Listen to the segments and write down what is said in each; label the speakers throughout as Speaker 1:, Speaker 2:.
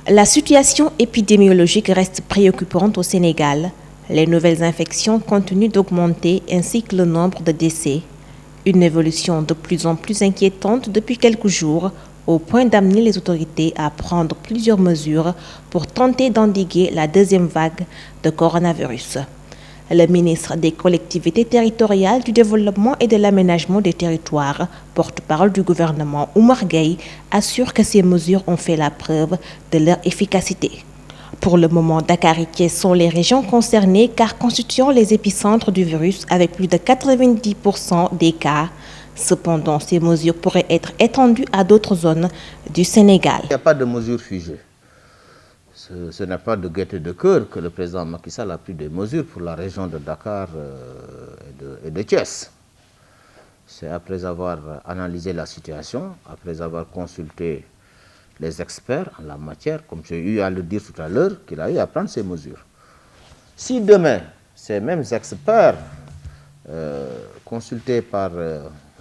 Speaker 1: La situation épidémiologique reste préoccupante au Sénégal. Les nouvelles infections continuent d'augmenter ainsi que le nombre de décès. Une évolution de plus en plus inquiétante depuis quelques jours, au point d'amener les autorités à prendre plusieurs mesures pour tenter d'endiguer la deuxième vague de coronavirus. Le ministre des Collectivités territoriales, du Développement et de l'Aménagement des territoires, porte-parole du gouvernement Oumar Gueye, assure que ces mesures ont fait la preuve de leur efficacité. Pour le moment, Dakar et Thiès sont les régions concernées car constituant les épicentres du virus avec plus de 90% des cas. Cependant, ces mesures pourraient être étendues à d'autres zones du Sénégal.
Speaker 2: Il n'y a pas de mesures figées. Ce n'est pas de gaieté de cœur que le président Macky Sall a pris des mesures pour la région de Dakar et de Thiès. C'est après avoir analysé la situation, après avoir consulté les experts en la matière, comme j'ai eu à le dire tout à l'heure, qu'il a eu à prendre ces mesures. Si demain, ces mêmes experts, consultés par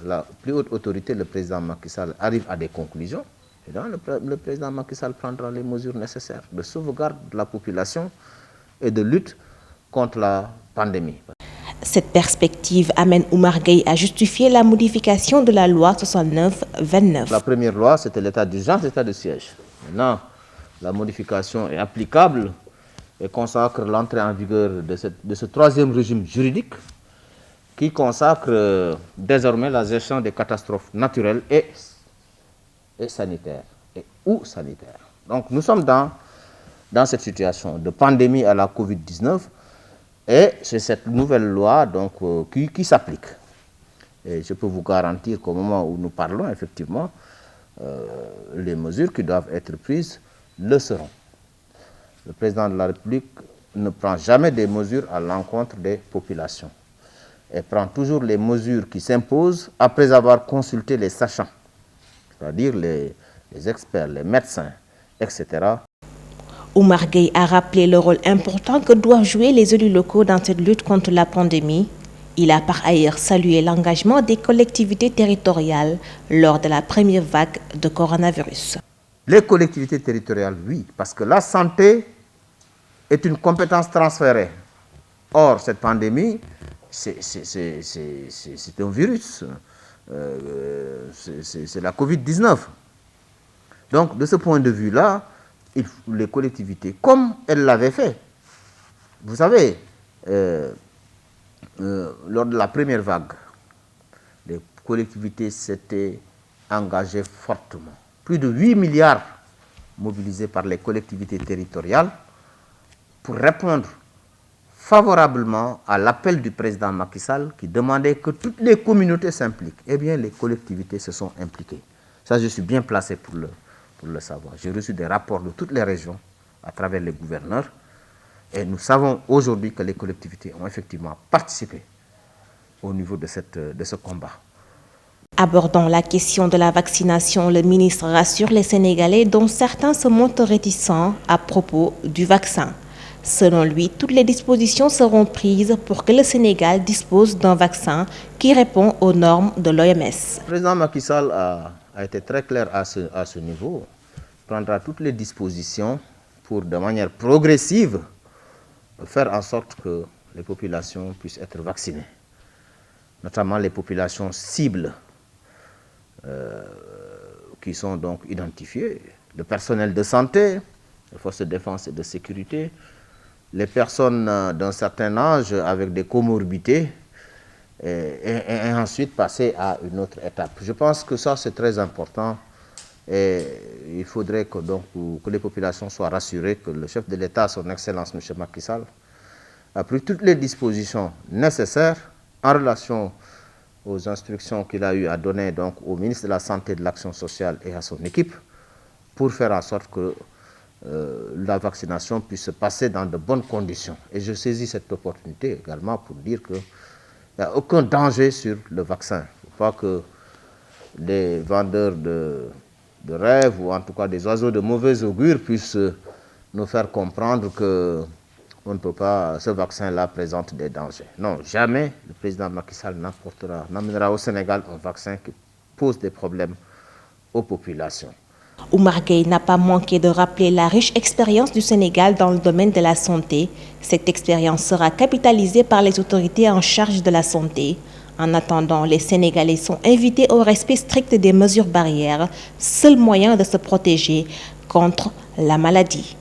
Speaker 2: la plus haute autorité, le président Macky Sall, arrivent à des conclusions, et donc le président Macky Sall prendra les mesures nécessaires de sauvegarde de la population et de lutte contre la pandémie.
Speaker 1: Cette perspective amène Oumar Gueye à justifier la modification de la loi 69-29.
Speaker 2: La première loi, c'était l'état d'urgence, l'état de siège. Maintenant, la modification est applicable et consacre l'entrée en vigueur de ce troisième régime juridique qui consacre désormais la gestion des catastrophes naturelles et sanitaires, ou sanitaires. Donc nous sommes dans cette situation de pandémie à la Covid-19 et c'est cette nouvelle loi donc, qui s'applique. Et je peux vous garantir qu'au moment où nous parlons, effectivement, les mesures qui doivent être prises le seront. Le président de la République ne prend jamais des mesures à l'encontre des populations. Elle prend toujours les mesures qui s'imposent après avoir consulté les sachants, c'est-à-dire les experts, les médecins, etc.
Speaker 1: Oumar Gueye a rappelé le rôle important que doivent jouer les élus locaux dans cette lutte contre la pandémie. Il a par ailleurs salué l'engagement des collectivités territoriales lors de la première vague de coronavirus.
Speaker 2: Les collectivités territoriales, oui, parce que la santé est une compétence transférée. Or, cette pandémie, c'est un virus, c'est la Covid-19. Donc, de ce point de vue-là, les collectivités, comme elles l'avaient fait, vous savez, lors de la première vague, les collectivités s'étaient engagées fortement. Plus de 8 milliards mobilisés par les collectivités territoriales pour répondre favorablement à l'appel du président Macky Sall qui demandait que toutes les communautés s'impliquent. Eh bien, les collectivités se sont impliquées. Ça, je suis bien placé pour le savoir. J'ai reçu des rapports de toutes les régions à travers les gouverneurs et nous savons aujourd'hui que les collectivités ont effectivement participé au niveau de ce combat.
Speaker 1: Abordant la question de la vaccination, le ministre rassure les Sénégalais dont certains se montrent réticents à propos du vaccin. Selon lui, toutes les dispositions seront prises pour que le Sénégal dispose d'un vaccin qui répond aux normes de l'OMS.
Speaker 2: Le président Macky Sall a été très clair à ce niveau. Il prendra toutes les dispositions pour, de manière progressive, faire en sorte que les populations puissent être vaccinées, notamment les populations cibles qui sont donc identifiées, le personnel de santé, les forces de défense et de sécurité, les personnes d'un certain âge avec des comorbidités et ensuite passer à une autre étape. Je pense que ça c'est très important et il faudrait que les populations soient rassurées que le chef de l'État, son Excellence M. Macky Sall, a pris toutes les dispositions nécessaires en relation aux instructions qu'il a eu à donner donc, au ministre de la Santé et de l'Action sociale et à son équipe pour faire en sorte que la vaccination puisse se passer dans de bonnes conditions. Et je saisis cette opportunité également pour dire qu'il n'y a aucun danger sur le vaccin. Il ne faut pas que les vendeurs de rêves ou en tout cas des oiseaux de mauvais augure puissent nous faire comprendre que on ne peut pas, ce vaccin-là présente des dangers. Non, jamais le président Macky Sall n'amènera au Sénégal un vaccin qui pose des problèmes aux populations.
Speaker 1: Oumar Gueye n'a pas manqué de rappeler la riche expérience du Sénégal dans le domaine de la santé. Cette expérience sera capitalisée par les autorités en charge de la santé. En attendant, les Sénégalais sont invités au respect strict des mesures barrières, seul moyen de se protéger contre la maladie.